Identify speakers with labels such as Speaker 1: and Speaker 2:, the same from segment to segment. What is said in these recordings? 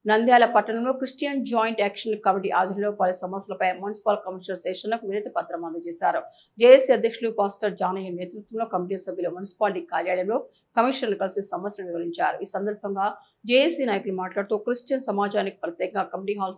Speaker 1: నంద్యాల పట్టణంలో Christian joint action committee ఆధ్వర్యంలో పలు సమస్యలపై మున్సిపల్ కమిషనర్ సెషన్లకు వినతి పత్రం అందజేశారు. జేఏసీ అధ్యక్షులు పాస్టర్ జానయ్య నేతృత్వంలో కమిటీ సభ్యులు మున్సిపాలిటీ కార్యాలయంలో కమిషనర్లు కలిసి సమస్యలు వివరించారు. ఈ సందర్భంగా జేఏసీ నాయకులు మాట్లాడుతూ క్రిస్టియన్ సమాజానికి ప్రత్యేకంగా కమిటీ హాల్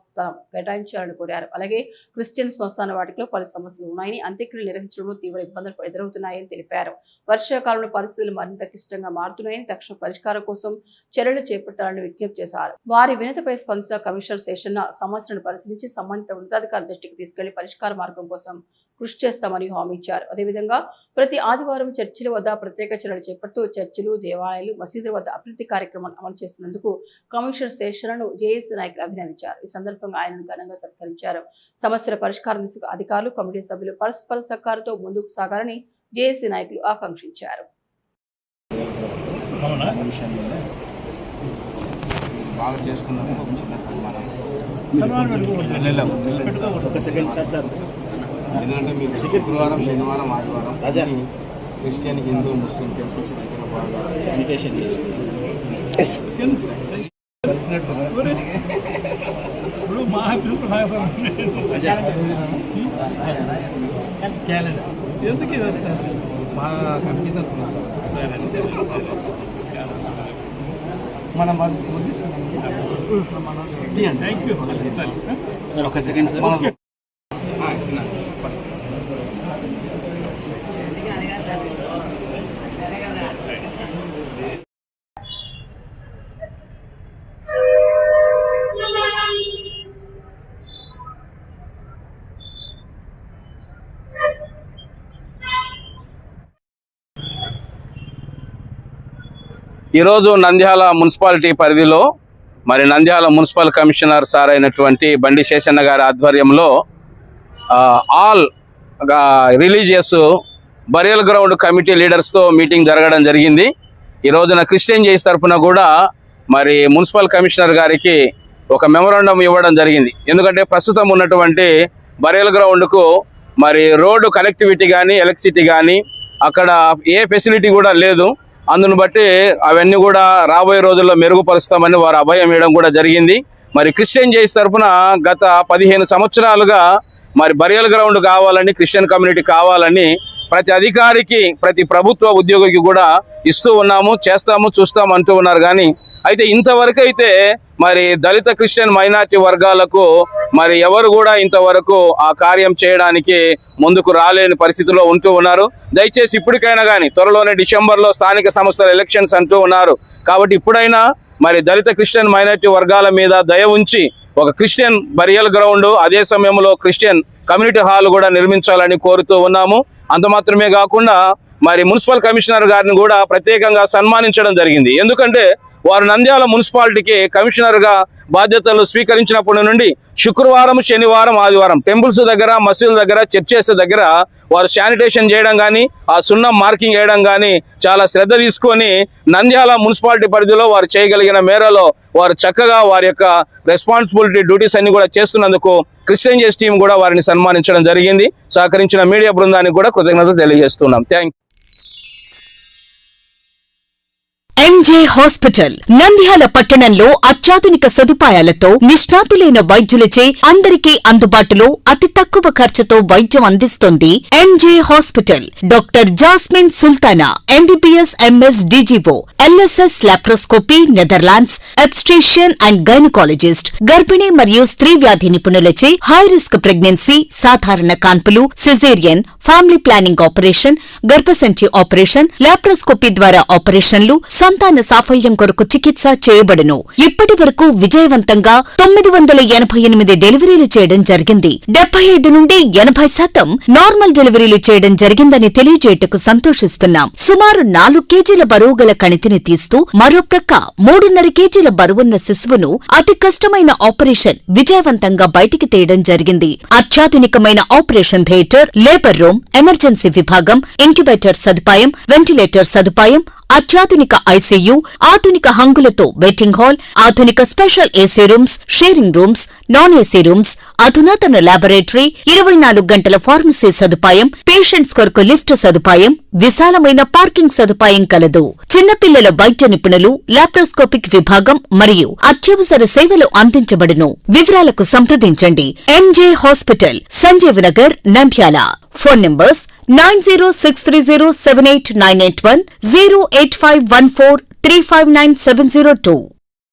Speaker 1: కేటాయించాలని కోరారు. అలాగే క్రిస్టియన్ శ్మశాన వాటికలో పలు సమస్యలు ఉన్నాయని, అంత్యక్రియలు నిర్వహించడంలో తీవ్ర ఇబ్బందులు ఎదురవుతున్నాయని తెలిపారు. వర్షాకాలంలో పరిస్థితులు మరింత క్లిష్టంగా మారుతున్నాయని, తక్షణ పరిష్కారం కోసం చర్యలు చేపట్టాలని విజ్ఞప్తి చేశారు. వారి వినతిపై స్పందించిన కమిషనర్ సెషన్ సమస్యలను పరిశీలించి సంబంధిత ఉన్నతాధికారుల దృష్టికి తీసుకెళ్లి పరిష్కార మార్గం కోసం కృషి చేస్తామని హామీ ఇచ్చారు. అదేవిధంగా ప్రతి ఆదివారం చర్చిల వద్ద ప్రత్యేక చర్యలు చేపడుతూ చర్చిలు, దేవాలయాలు, మసీదుల వద్ద అభివృద్ధి కార్యక్రమాలు అమలు చేస్తున్నందుకు కమిషనర్ శేషన్ను జేఏసీ నాయకులు అభినందించారు. ఈ సందర్భంగా ఆయనను ఘనంగా సత్కరించారు. సమస్యల పరిష్కారం దిశగా అధికారులు, కమిటీ సభ్యులు పరస్పర సహకారంతో ముందుకు సాగాలని జేఏసీ నాయకులు ఆకాంక్షించారు.
Speaker 2: బాగా చేస్తున్నాము. చిన్న సన్మానం ఎందుకంటే మీరు శుక్రవారం, శనివారం, ఆదివారం క్రిస్టియన్, హిందూ, ముస్లిం టెంపుల్స్ దగ్గర బాగా ఇన్విటేషన్
Speaker 3: ఎందుకు
Speaker 2: మా కమిటీతో మనం
Speaker 3: ఒక సెకండ్ సార్.
Speaker 4: ఈరోజు నంద్యాల మున్సిపాలిటీ పరిధిలో నంద్యాల మున్సిపల్ కమిషనర్ సార్ అయినటువంటి బండి శేషన్న గారి ఆధ్వర్యంలో all religious burial ground committee లీడర్స్తో మీటింగ్ జరగడం జరిగింది. ఈ రోజున క్రిస్టియన్ జేఏసీ తరఫున కూడా మున్సిపల్ కమిషనర్ గారికి ఒక మెమోరాండం ఇవ్వడం జరిగింది. ఎందుకంటే ప్రస్తుతం ఉన్నటువంటి బరియల్ గ్రౌండ్కు రోడ్డు కనెక్టివిటీ కానీ, ఎలక్ట్రిసిటీ కానీ అక్కడ ఏ ఫెసిలిటీ కూడా లేదు. అందును బట్టి అవన్నీ కూడా రాబోయే రోజుల్లో మెరుగుపరుస్తామని వారు అభయం ఇవ్వడం కూడా జరిగింది. క్రిస్టియన్ జేఏసీ తరఫున గత 15 సంవత్సరాలుగా బరియల్ గ్రౌండ్ కావాలని, క్రిస్టియన్ కమ్యూనిటీ కావాలని ప్రతి అధికారికి, ప్రతి ప్రభుత్వ ఉద్యోగికి కూడా ఇస్తూ ఉన్నాము, చేస్తాము, చూస్తాము అంటూ ఉన్నారు. కానీ అయితే ఇంతవరకు అయితే దళిత క్రిస్టియన్ మైనార్టీ వర్గాలకు ఎవరు కూడా ఇంతవరకు ఆ కార్యం చేయడానికి ముందుకు రాలేని పరిస్థితిలో ఉంటూ ఉన్నారు. దయచేసి ఇప్పటికైనా కానీ త్వరలోనే డిసెంబర్లో స్థానిక సంస్థల ఎలక్షన్స్ అంటూ ఉన్నారు. కాబట్టి ఇప్పుడైనా దళిత క్రిస్టియన్ మైనార్టీ వర్గాల మీద దయ ఉంచి ఒక క్రిస్టియన్ బరియల్ గ్రౌండ్, అదే సమయంలో క్రిస్టియన్ కమ్యూనిటీ హాల్ కూడా నిర్మించాలని కోరుతూ ఉన్నాము. అంత మాత్రమే కాకుండా మున్సిపల్ కమిషనర్ గారిని కూడా ప్రత్యేకంగా సన్మానించడం జరిగింది. ఎందుకంటే వారు నంద్యాల మున్సిపాలిటీకి కమిషనర్గా బాధ్యతలు స్వీకరించినప్పటి నుండి శుక్రవారం, శనివారం, ఆదివారం టెంపుల్స్ దగ్గర, మసీదుల దగ్గర, చర్చెస్ దగ్గర వారు శానిటేషన్ చేయడం కానీ, ఆ సున్నం మార్కింగ్ చేయడం కానీ చాలా శ్రద్ధ తీసుకొని నంద్యాల మున్సిపాలిటీ పరిధిలో వారు చేయగలిగిన మేరలో వారు చక్కగా వారి యొక్క రెస్పాన్సిబిలిటీ డ్యూటీస్ అన్ని కూడా చేస్తున్నందుకు క్రిస్టియన్ జేఏసీ టీం కూడా వారిని సన్మానించడం జరిగింది. సహకరించిన మీడియా బృందానికి కూడా కృతజ్ఞతలు తెలియజేస్తున్నాం. Thank you.
Speaker 5: MJ hospital Nandyal పట్టణంలో అత్యాధునిక సదుపాయాలతో నిష్ణాతులైన వైద్యులచే అందరికీ అందుబాటులో అతి తక్కువ ఖర్చుతో వైద్యం అందిస్తోంది MJ hospital. Doctor Jasmine Sultana MBBS, MS, DGO, LSS laparoscopy, Netherlands, obstetrician and gynaecologist, గర్భిణీ మరియు స్త్రీ వ్యాధి నిపుణులచే హై రిస్క్ ప్రెగ్నెన్సీ, సాధారణ కాన్పులు, సిజేరియన్, ఫ్యామిలీ ప్లానింగ్ ఆపరేషన్, గర్భసంచి ఆపరేషన్, లాప్రోస్కోపీ ద్వారా ఆపరేషన్లు, సంతాన సాఫల్యం కొరకు చికిత్స చేయబడును. ఇప్పటి వరకు విజయవంతంగా 988 డెలివరీలు చేయడం జరిగింది. 75 నుండి 80% నార్మల్ డెలివరీలు చేయడం జరిగిందని తెలియజేయటకు సంతోషిస్తున్నాం. సుమారు 4 కేజీల బరువు గల కణితిని తీస్తూ మరో ప్రక్క 3.5 కేజీల బరువున్న శిశువును అతి కష్టమైన ఆపరేషన్ విజయవంతంగా బయటికి తీయడం జరిగింది. అత్యాధునికమైన operation theatre, labour room, emergency విభాగం, ఇంక్యుబేటర్ సదుపాయం, వెంటిలేటర్ సదుపాయం, అత్యాధునిక ఐసీయూ, ఆధునిక హంగులతో వెయిటింగ్ హాల్, ఆధునిక special AC rooms, sharing rooms, non AC rooms, అధునాతన ల్యాబొరేటరీ, 24 గంటల ఫార్మసీ సదుపాయం, పేషెంట్స్ కొరకు లిఫ్ట్ సదుపాయం, విశాలమైన పార్కింగ్ సదుపాయం కలదు. చిన్నపిల్లల వైద్య నిపుణులు, లాప్రోస్కోపిక్ విభాగం మరియు అత్యవసర సేవలు అందించబడును. వివరాలకు సంప్రదించండి. MJ hospital, Sanjeev Nagar, Nandyal. Phone numbers 9063078981, 08514359702.